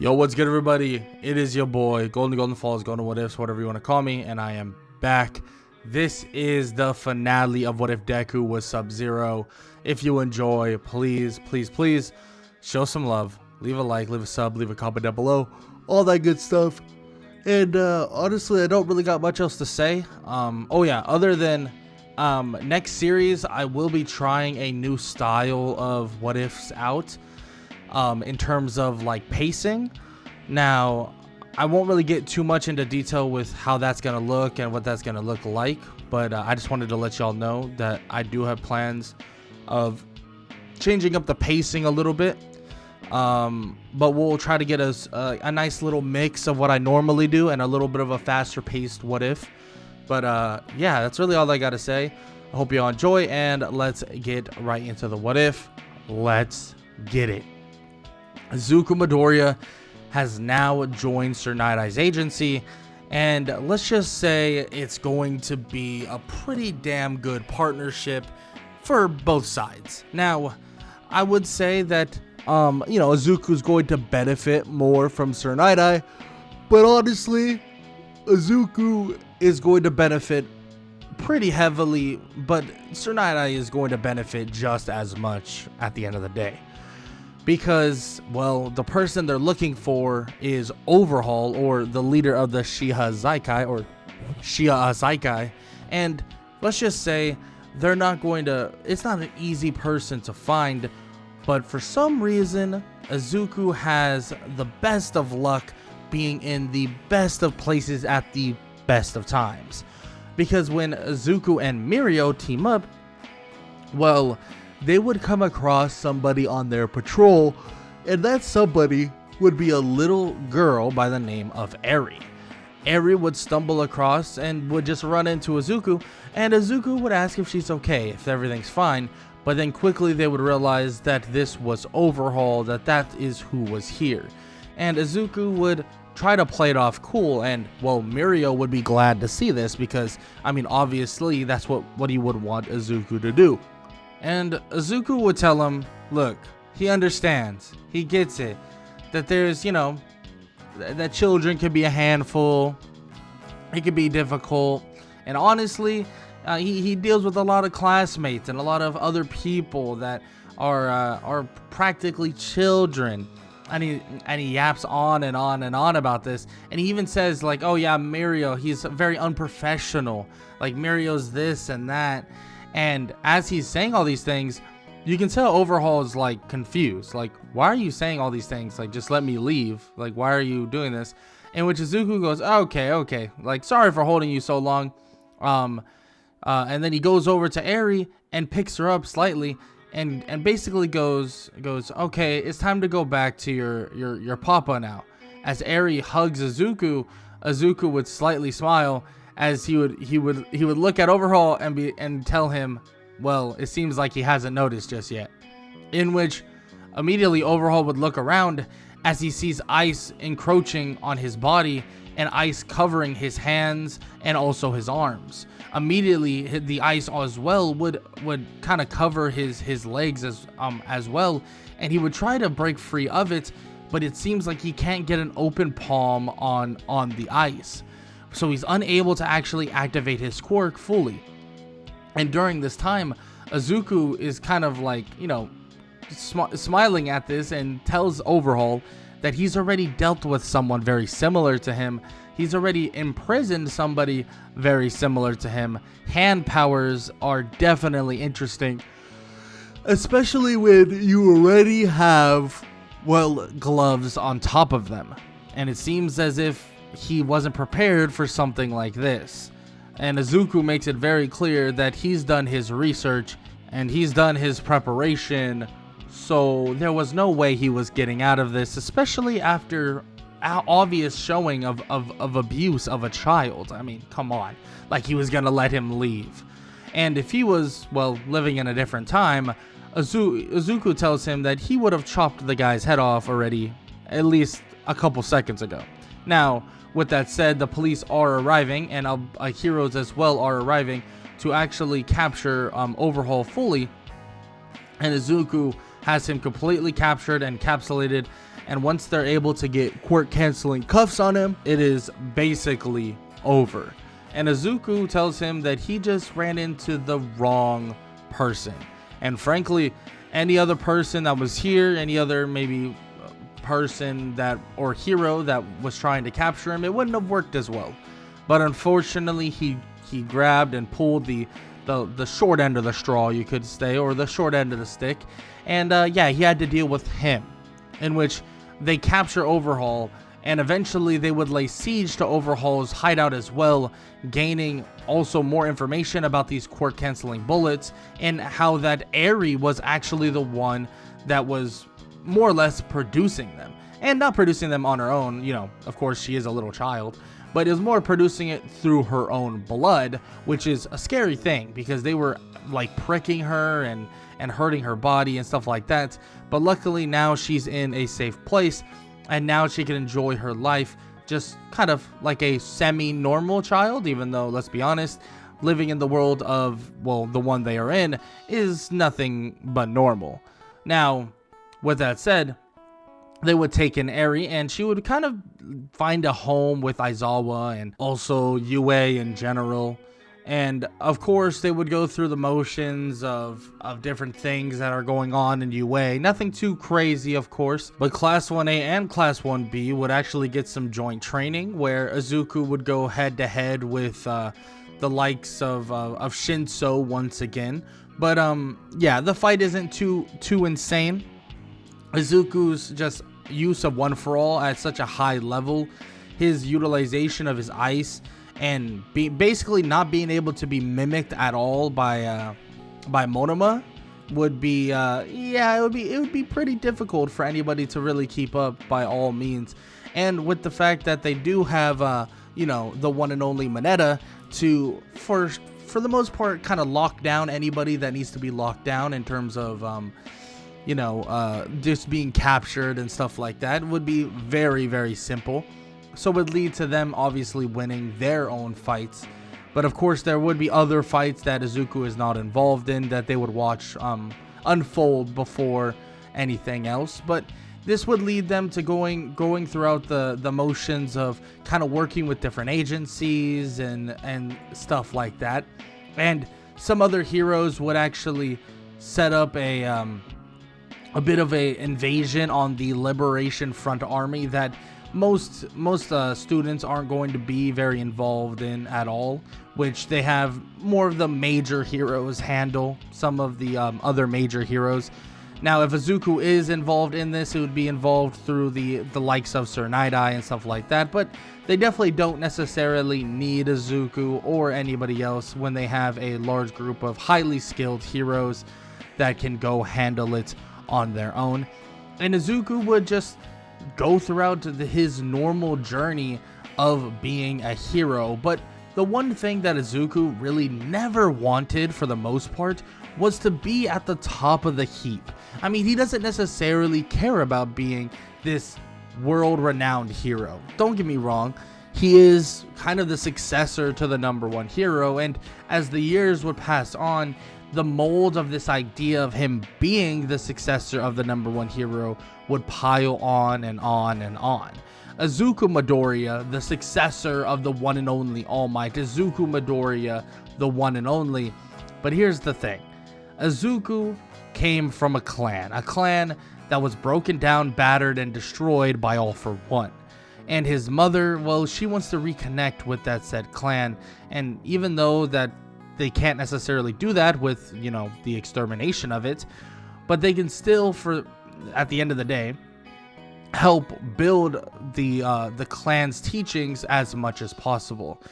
Yo, what's good, everybody? It is your boy, Golden Falls, Golden What Ifs, whatever you want to call me, and I am back. This is the finale of What If Deku was Sub-Zero. If you enjoy, please show some love. Leave a like, leave a sub, leave a comment down below, all that good stuff. And honestly, I don't really got much else to say. Other than next series, I will be trying a new style of What Ifs out. In terms of like pacing. Now, I won't really get too much into detail with how that's going to look and what that's going to look like, but I just wanted to let y'all know that I do have plans of changing up the pacing a little bit, but we'll try to get us a nice little mix of what I normally do and a little bit of a faster paced What If. But yeah, that's really all I got to say. I hope y'all enjoy, and let's get right into the What If. Let's get it. Izuku Midoriya has now joined Sir Night-Eye's agency, and let's just say it's going to be a pretty damn good partnership for both sides. Now, I would say that, Izuku's going to benefit more from Sir Night-Eye, but honestly, Izuku is going to benefit pretty heavily, but Sir Night-Eye is going to benefit just as much at the end of the day. Because, well, the person they're looking for is Overhaul, or the leader of the Shia Azaikai, and let's just say they're not going to, it's not an easy person to find, but for some reason, Izuku has the best of luck being in the best of places at the best of times. Because when Izuku and Mirio team up, well, they would come across somebody on their patrol, and that somebody would be a little girl by the name of Eri. Eri would stumble across and would just run into Izuku, and Izuku would ask if she's okay, if everything's fine, but then quickly they would realize that this was Overhaul, that is who was here. And Izuku would try to play it off cool, and, well, Mirio would be glad to see this because, I mean, obviously that's what he would want Izuku to do. And Izuku would tell him, look, he understands, he gets it, that there's, that children can be a handful, it can be difficult, and honestly, he deals with a lot of classmates and a lot of other people that are practically children, and he yaps on and on and on about this, and he even says, like, oh yeah, Mirio, he's very unprofessional, like Mirio's this and that. And as he's saying all these things, you can tell Overhaul is like confused. Like, why are you saying all these things? Like, just let me leave. Like, why are you doing this? In which Izuku goes, okay. Like, sorry for holding you so long. And then he goes over to Eri and picks her up slightly and basically goes, okay, it's time to go back to your papa now. As Eri hugs Izuku, Izuku would slightly smile, as he would look at Overhaul and tell him, well, it seems like he hasn't noticed just yet. In which immediately Overhaul would look around as he sees ice encroaching on his body and ice covering his hands and also his arms. Immediately the ice as well would kind of cover his legs as well, and he would try to break free of it, but it seems like he can't get an open palm on the ice. So he's unable to actually activate his quirk fully. And during this time, Izuku is kind of like, smiling at this and tells Overhaul that he's already dealt with someone very similar to him. He's already imprisoned somebody very similar to him. Hand powers are definitely interesting, especially when you already have, well, gloves on top of them. And it seems as if he wasn't prepared for something like this. And Izuku makes it very clear that he's done his research and he's done his preparation, so there was no way he was getting out of this, especially after obvious showing of abuse of a child. I mean, come on, like he was gonna let him leave. And if he was, well, living in a different time, Izuku tells him that he would have chopped the guy's head off already at least a couple seconds ago. Now, with that said, the police are arriving, and heroes as well are arriving to actually capture Overhaul fully. And Izuku has him completely captured and encapsulated, and once they're able to get quirk canceling cuffs on him, it is basically over. And Izuku tells him that he just ran into the wrong person, and frankly, any other person that was here, any other maybe person that or hero that was trying to capture him, it wouldn't have worked as well. But unfortunately, he grabbed and pulled the short end of the straw, you could say, or the short end of the stick, and yeah, he had to deal with him, in which they capture Overhaul, and eventually they would lay siege to Overhaul's hideout as well, gaining also more information about these quirk canceling bullets and how that Eri was actually the one that was more or less producing them, and not producing them on her own. You know, of course she is a little child, but it was more producing it through her own blood, which is a scary thing because they were like pricking her and hurting her body and stuff like that. But luckily now she's in a safe place, and now she can enjoy her life just kind of like a semi-normal child, even though, let's be honest, living in the world of, well, the one they are in is nothing but normal. Now, with that said, they would take in Eri, and she would kind of find a home with Aizawa and also Yue in general. And of course, they would go through the motions of different things that are going on in UA. Nothing too crazy, of course, but Class 1A and Class 1B would actually get some joint training where Izuku would go head to head with the likes of Shinso once again. But yeah, the fight isn't too insane. Izuku's just use of One For All at such a high level, his utilization of his ice, and basically not being able to be mimicked at all by Monoma would be yeah, it would be pretty difficult for anybody to really keep up by all means. And with the fact that they do have you know, the one and only Mineta to for the most part kind of lock down anybody that needs to be locked down in terms of you know, just being captured and stuff like that, would be very, very simple. So it would lead to them obviously winning their own fights. But of course, there would be other fights that Izuku is not involved in that they would watch unfold before anything else. But this would lead them to going throughout the motions of kind of working with different agencies and stuff like that. And some other heroes would actually set up a bit of a invasion on the Liberation Front Army that most students aren't going to be very involved in at all, which they have more of the major heroes handle some of the other major heroes. Now, if Izuku is involved in this, it would be involved through the likes of Sir Night-Eye and stuff like that, but they definitely don't necessarily need Izuku or anybody else when they have a large group of highly skilled heroes that can go handle it on their own. And Izuku would just go throughout his normal journey of being a hero. But the one thing that Izuku really never wanted, for the most part, was to be at the top of the heap. I mean, he doesn't necessarily care about being this world-renowned hero. Don't get me wrong, he is kind of the successor to the #1 hero, and as the years would pass on, the mold of this idea of him being the successor of the #1 hero would pile on and on and on. Izuku Midoriya, the successor of the one and only All Might. Izuku Midoriya, the one and only. But here's the thing. Izuku came from a clan that was broken down, battered, and destroyed by All For One. And his mother, well, she wants to reconnect with that said clan. And even though that they can't necessarily do that with, you know, the extermination of it, but they can still, at the end of the day, help build the clan's teachings as much as possible.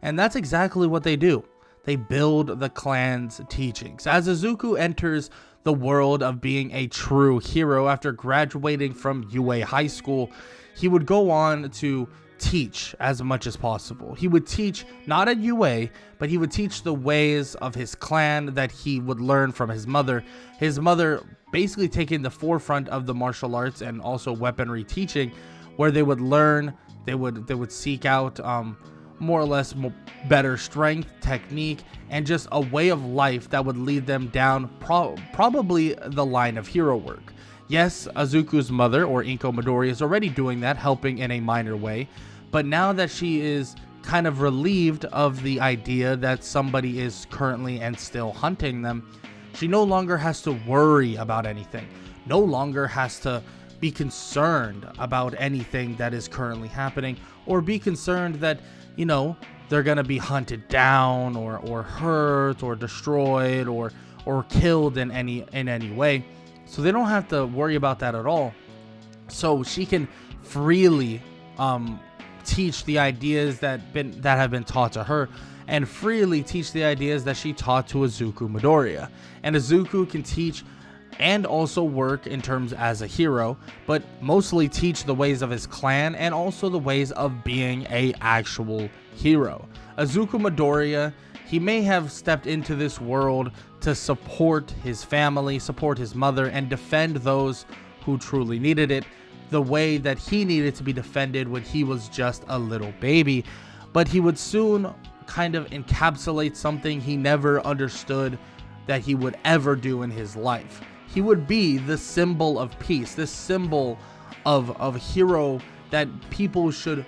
And that's exactly what they do. They build the clan's teachings. As Izuku enters the world of being a true hero after graduating from UA High School, he would go on to teach as much as possible. He would teach not at UA, but he would teach the ways of his clan that he would learn from his mother. His mother basically taking the forefront of the martial arts and also weaponry teaching, where they would learn, they would seek out more or less better strength, technique, and just a way of life that would lead them down probably the line of hero work. Yes, Izuku's mother, or Inko Midori, is already doing that, helping in a minor way. But now that she is kind of relieved of the idea that somebody is currently and still hunting them, she no longer has to worry about anything. No longer has to be concerned about anything that is currently happening, or be concerned that, you know, they're going to be hunted down or hurt or destroyed or killed in any way. So they don't have to worry about that at all. So she can freely teach the ideas that have been taught to her, and freely teach the ideas that she taught to Izuku Midoriya. And Izuku can teach and also work in terms as a hero, but mostly teach the ways of his clan and also the ways of being a actual hero. Izuku Midoriya, he may have stepped into this world to support his family, support his mother, and defend those who truly needed it, the way that he needed to be defended when he was just a little baby. But he would soon kind of encapsulate something he never understood that he would ever do in his life. He would be the symbol of peace, this symbol of hero that people should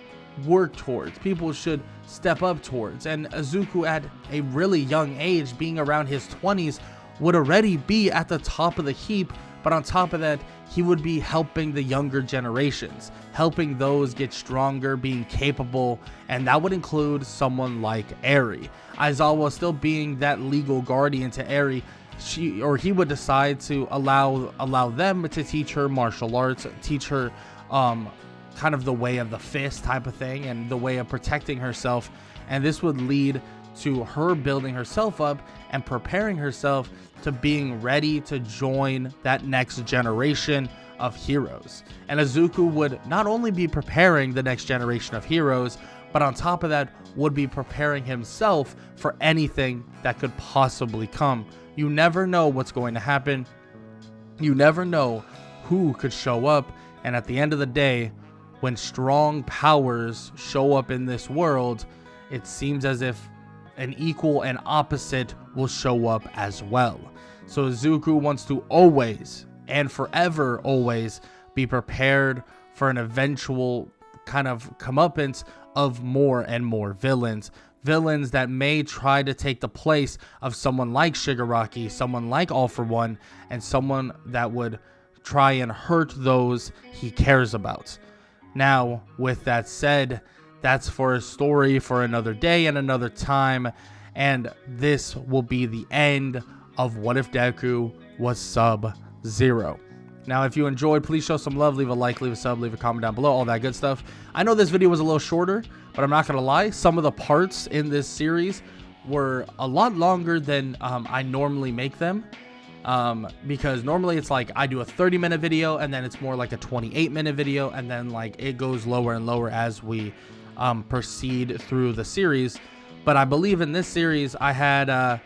work towards, people should step up towards. And Izuku, at a really young age, being around his 20s, would already be at the top of the heap. But on top of that, he would be helping the younger generations, helping those get stronger, being capable, and that would include someone like Eri. Aizawa still being that legal guardian to Eri, he would decide to allow them to teach her martial arts, teach her kind of the way of the fist type of thing, and the way of protecting herself. And this would lead to her building herself up and preparing herself to being ready to join that next generation of heroes. And Izuku would not only be preparing the next generation of heroes, but on top of that would be preparing himself for anything that could possibly come. You never know what's going to happen. You never know who could show up. And at the end of the day, when strong powers show up in this world, it seems as if an equal and opposite will show up as well. So Izuku wants to always and forever always be prepared for an eventual kind of comeuppance of more and more villains that may try to take the place of someone like Shigaraki, someone like All For One, and someone that would try and hurt those he cares about. Now, with that said, that's for a story for another day and another time, and this will be the end of What If Deku Was Sub-Zero. Now, if you enjoyed, please show some love, leave a like, leave a sub, leave a comment down below, all that good stuff. I know this video was a little shorter, but I'm not going to lie, some of the parts in this series were a lot longer than I normally make them. Because normally it's like I do a 30-minute video, and then it's more like a 28-minute video, and then like it goes lower and lower as we proceed through the series. But I believe in this series I had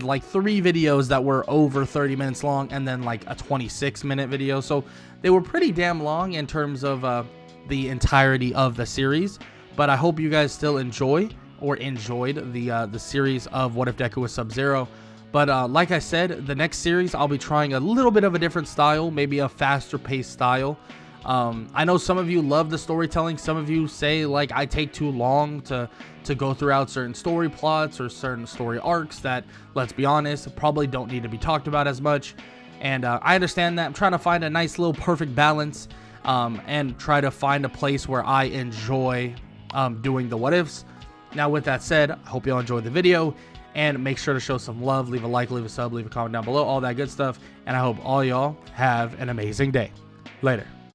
like 3 videos that were over 30 minutes long, and then like a 26-minute video. So they were pretty damn long in terms of the entirety of the series. But I hope you guys still enjoyed the series of What If Deku Was Sub-Zero. But like I said, the next series I'll be trying a little bit of a different style, maybe a faster paced style. I know some of you love the storytelling. Some of you say like I take too long to go throughout certain story plots or certain story arcs that, let's be honest, probably don't need to be talked about as much. And I understand that. I'm trying to find a nice little perfect balance and try to find a place where I enjoy doing the what ifs. Now, with that said, I hope y'all enjoyed the video. And make sure to show some love, leave a like, leave a sub, leave a comment down below, all that good stuff. And I hope all y'all have an amazing day. Later.